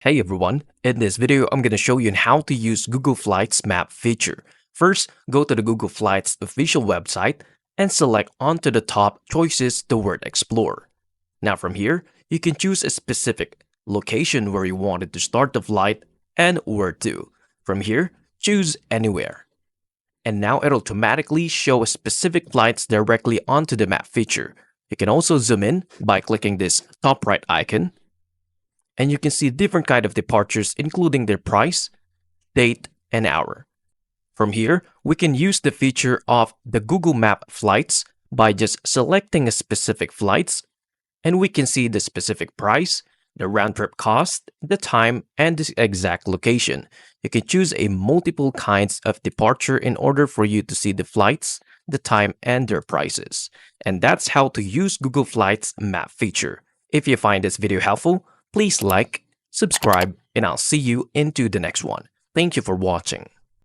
Hey everyone, in this video I'm going to show you how to use Google Flights map feature. First, go to the Google Flights official website and select onto the top choices the word explore. Now from here, you can choose a specific location where you wanted to start the flight and where to. From here, choose anywhere. And now it'll automatically show specific flights directly onto the map feature. You can also zoom in by clicking this top right icon, and you can see different kind of departures including their price, date, and hour. From here, we can use the feature of the Google Map flights by just selecting a specific flights, and we can see the specific price, the round trip cost, the time, and the exact location. You can choose a multiple kinds of departure in order for you to see the flights, the time, and their prices. And that's how to use Google Flights map feature. If you find this video helpful, please like, subscribe, and I'll see you into the next one. Thank you for watching.